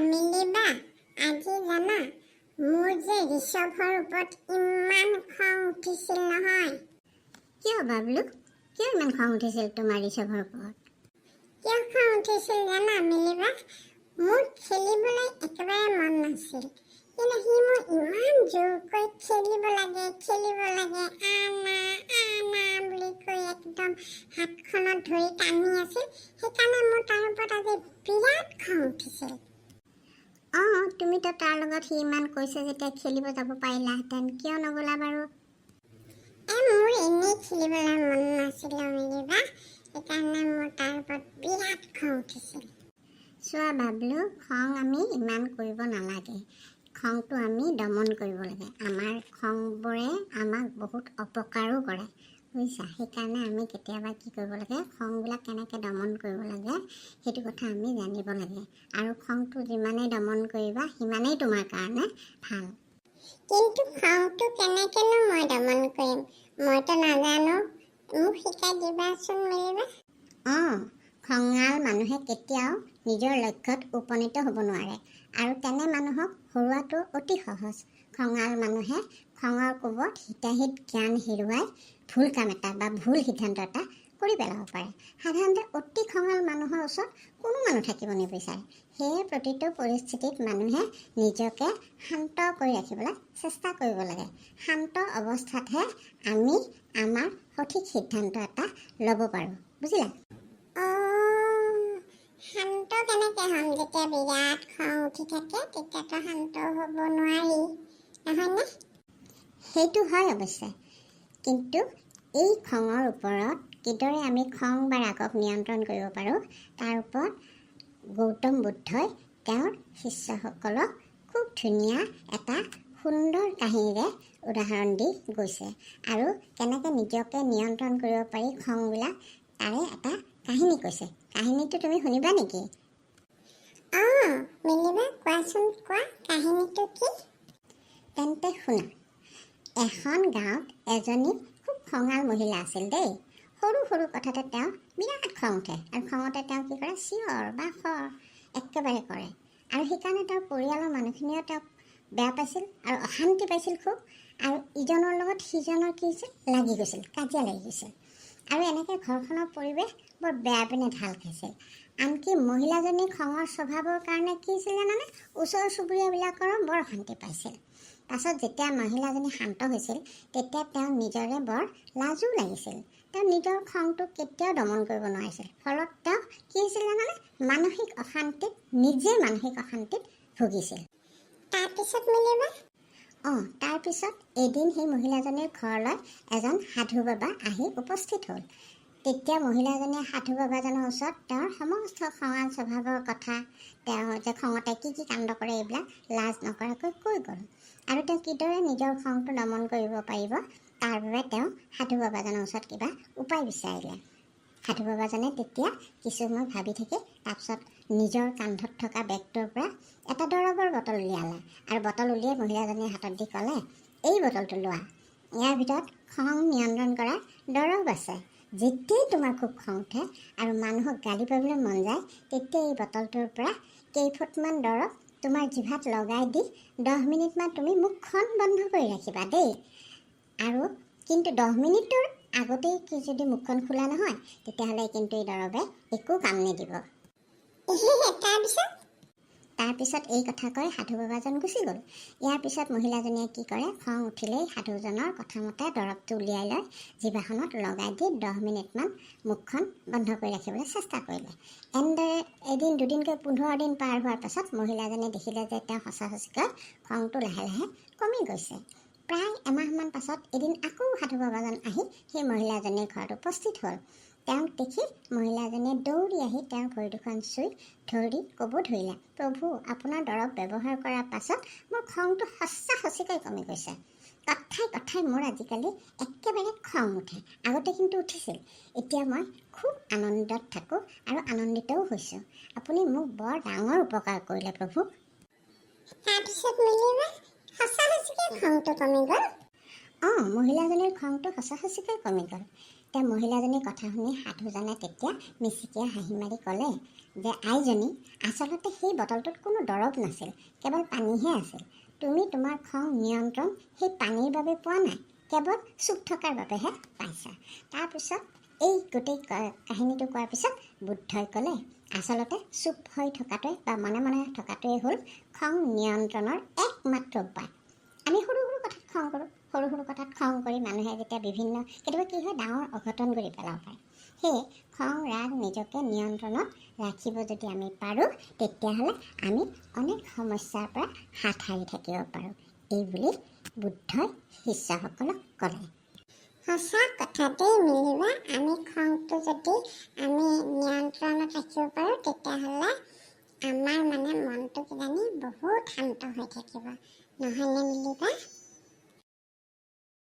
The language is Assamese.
মিলিবা আজি জানা মোৰ যে ঋষভৰ ওপৰত ইমান খং উঠিছিল নহয়। কিয় বাবলু, কিয় ইমান খং উঠিছিল তোমাৰ ঋষভৰ ওপৰত? কিয় খং উঠিছিল জানা মিলিবা? মোৰ খেলিবলৈ একেবাৰে মন নাছিল, কিন্তু সি মোৰ ইমান জোৰকৈ খেলিব লাগে আনা আনা বুলি কৈ একদম হাতখনত ধৰি টানি আছিল। সেইকাৰণে মোৰ তাৰ ওপৰত আজি বিৰাট খং উঠিছিল। তুমিতো তাৰ লগত সি ইমান কৈছে যেতিয়া খেলিব যাব পাৰিলাহেঁতেন, কিয় নগ'লা বাৰু? মোৰ এনেই খেলিবলৈ মন নাছিল মিলিবা, সেইকাৰণে মোৰ তাৰ ওপৰত বিৰাট খং উঠিছিল। চোৱা বাবলু, খং আমি ইমান কৰিব নালাগে। খংটো আমি দমন কৰিব লাগে। আমাৰ খংবোৰে আমাক বহুত অপকাৰো কৰে, বুজিছা? সেইকাৰণে আমি কেতিয়াবা কি কৰিব লাগে, খংবিলাক কেনেকৈ দমন কৰিব লাগে সেইটো কথা আমি জানিব লাগে। আৰু খংটো যিমানেই দমন কৰিবা সিমানেই তোমাৰ কাৰণে ভাল। কিন্তু খংটো কেনেকেনো মই দমন কৰিম? মইতো নাজানো, মোক শিকাই দিবাচোন মিলিবা। খঙাল মানুহে কেতিয়াও নিজৰ লক্ষ্যত উপনীত হ'ব নোৱাৰে, আৰু তেনে মানুহক হৰুৱাটো অতি সহজ। খঙাল মানুহে খঙৰ কোবত হিতাহিত জ্ঞান হেৰুৱাই ভুল কাম এটা বা ভুল সিদ্ধান্ত এটা কৰি পেলাব পাৰে। সাধাৰণতে অতি খঙাল মানুহৰ ওচৰত কোনো মানুহ থাকিব নিবিচাৰে। সেয়ে প্ৰতিটো পৰিস্থিতিত মানুহে নিজকে শান্ত কৰি ৰাখিবলৈ চেষ্টা কৰিব লাগে। শান্ত অৱস্থাতহে আমি আমাৰ সঠিক সিদ্ধান্ত এটা ল'ব পাৰোঁ, বুজিলা? শান্ত কেনেকে হ'ম? যেতিয়া বিৰাট খং উঠি থাকে তেতিয়াতো শান্ত হ'ব নোৱাৰি, নহয়নে? সেইটো হয় অৱশ্যে, কিন্তু এই খঙৰ ওপৰত কিদৰে আমি খং বা ৰাগক নিয়ন্ত্ৰণ কৰিব পাৰোঁ তাৰ ওপৰত গৌতম বুদ্ধই তেওঁৰ শিষ্যসকলক খুব ধুনীয়া এটা সুন্দৰ কাহিনীৰে উদাহৰণ দি গৈছে। আৰু কেনেকৈ নিজকে নিয়ন্ত্ৰণ কৰিব পাৰি খংবিলাক তাৰে এটা কাহিনী কৈছে। কাহিনীটো তুমি শুনিবা নেকি? মিলিবা, কোৱাচোন, কোৱা কাহিনীটো কি? তেন্তে শুনা। এখন গাঁৱত এজনী খুব খঙাল মহিলা আছিল দেই। সৰু সৰু কথাতে তেওঁ বিৰাট খং উঠে, আৰু খঙতে তেওঁ কি কৰে, চিঞৰ বাখৰ একেবাৰে কৰে। আৰু সেইকাৰণে তেওঁৰ পৰিয়ালৰ মানুহখিনিও তেওঁক বেয়া পাইছিল আৰু অশান্তি পাইছিল খুব। আৰু ইজনৰ লগত সিজনৰ কি হৈছিল, লাগি গৈছিল, কাজিয়া লাগি গৈছিল। আৰু এনেকৈ ঘৰখনৰ পৰিৱেশ বৰ বেয়া পিনে ঢাল খাইছিল। আনকি মহিলাজনী খঙৰ স্বভাৱৰ কাৰণে কি হৈছিল জানানে, ওচৰ চুবুৰীয়াবিলাকৰো বৰ অশান্তি পাইছিল। পাছত যেতিয়া মহিলাজনী শান্ত হৈছিল তেতিয়া তেওঁ নিজৰে বৰ লাজো লাগিছিল। তেওঁ নিজৰ খংটো কেতিয়াও দমন কৰিব নোৱাৰিছিল। ফলত তেওঁ কি হৈছিল জানানে, মানসিক অশান্তিত ভুগিছিল। তাৰপিছত মিলিবা? তাৰপিছত এদিন সেই মহিলাজনীৰ ঘৰলৈ এজন সাধু বাবা আহি উপস্থিত হ'ল। তেতিয়া মহিলাজনীয়ে সাধু বাবাজনৰ ওচৰত তেওঁৰ সমস্ত খঙাল স্বভাৱৰ কথা, তেওঁ যে খঙতে কি কি কাণ্ড কৰে এইবিলাক লাজ নকৰাকৈ কৈ গ'ল। আৰু তেওঁ কিদৰে নিজৰ খংটো দমন কৰিব পাৰিব তাৰ বাবে তেওঁ সাধু বাবাজনৰ ওচৰত কিবা উপায় বিচাৰিলে। সাধু বাবাজনে তেতিয়া কিছু সময় ভাবি থাকি তাৰপিছত নিজৰ কান্ধত থকা বেগটোৰ পৰা এটা দৰৱৰ বটল উলিয়ালে, আৰু বটল উলিয়াই মহিলাজনীৰ হাতত দি ক'লে, এই বটলটো লোৱা, ইয়াৰ ভিতৰত খং নিয়ন্ত্ৰণ কৰা দৰৱ আছে। যেতিয়াই তোমাৰ খুব খং উঠে আৰু মানুহক গালি পাৰিবলৈ মন যায় তেতিয়া এই বটলটোৰ পৰা কেইফুটমান দৰৱ তোমাৰ জিভাত লগাই দি 10 মিনিটমান তুমি মুখখন বন্ধ কৰি ৰাখিবা দেই। আৰু কিন্তু 10 মিনিটৰ আগতেই যদি মুখখন খোলা নহয় তেতিয়াহ'লে কিন্তু এই দৰৱে একো কাম নিদিব। তাৰপিছত এই কথা কৈ সাধু বাবাজন গুচি গ'ল। ইয়াৰ পিছত মহিলাজনীয়ে কি কৰে, খং উঠিলেই সাধুজনৰ কথামতে দৰৱটো উলিয়াই লৈ জিভাখনত লগাই দি 10 মিনিটমান মুখখন বন্ধ কৰি ৰাখিবলৈ চেষ্টা কৰিলে। এনেদৰে এদিন দুদিনকৈ 15 দিন পাৰ হোৱাৰ পাছত মহিলাজনীয়ে দেখিলে যে তেওঁ সঁচাকৈ খংটো লাহে লাহে কমি গৈছে। প্ৰায় এমাহমান পাছত এদিন আকৌ সাধু বাবাজন আহি সেই মহিলাজনীৰ ঘৰত উপস্থিত হ'ল। তেওঁক দেখি মহিলাজনীয়ে দৌৰি আহি তেওঁৰ ভৰি দুখন চুই ধৰি ক'ব ধৰিলে, প্ৰভু, আপোনাৰ দৰৱ ব্যৱহাৰ কৰাৰ পাছত মোৰ খংটো সঁচাকৈ কমি গৈছে। কথাই মোৰ আজিকালি একেবাৰে খং উঠে। আগতে কিন্তু উঠিছিল, এতিয়া মই খুব আনন্দত থাকোঁ আৰু আনন্দিতও হৈছোঁ। আপুনি মোক বৰ ডাঙৰ উপকাৰ কৰিলে প্ৰভু। তাৰপিছত মিলিবা সঁচাকৈ খংটো কমি গ'ল? মহিলাজনীৰ খংটো সঁচাকৈ কমি গ'ল। তেওঁ মহিলাজনীৰ কথা শুনি সাধুজনে তেতিয়া মিচিকিয়া হাঁহি মাৰি ক'লে, যে আইজনী আচলতে সেই বটলটোত কোনো দৰৱ নাছিল, কেৱল পানীহে আছিল। তুমি তোমাৰ খং নিয়ন্ত্ৰণ সেই পানীৰ বাবে পোৱা নাই, কেৱল চুপ থকাৰ বাবেহে পাইছা। তাৰপিছত এই গোটেই কাহিনীটো কোৱাৰ পিছত বুদ্ধই ক'লে, আচলতে চুপ হৈ থকাটোৱে বা মনে মনে থকাটোৱে হ'ল খং নিয়ন্ত্ৰণৰ একমাত্ৰ উপায়। আমি সৰু সৰু কথাত খং কৰোঁ, সৰু সৰু কথাত খং কৰি মানুহে যেতিয়া কেতিয়াবা কি হয়, ডাঙৰ অঘটন কৰি পেলাব পাৰে। সেয়ে খং ৰাগ নিজকে নিয়ন্ত্ৰণত ৰাখিব যদি আমি পাৰোঁ, তেতিয়াহ'লে আমি অনেক সমস্যাৰ পৰা হাত সাৰি থাকিব পাৰোঁ। এই বুলি বুদ্ধই শিষ্যসকলক ক'লে। সঁচা কথা দেই মিলিবা, আমি খংটো যদি আমি নিয়ন্ত্ৰণত ৰাখিব পাৰোঁ, তেতিয়াহ'লে আমাৰ মনটো কিজানি বহুত শান্ত হৈ থাকিব, নহয়নে মিলিবা?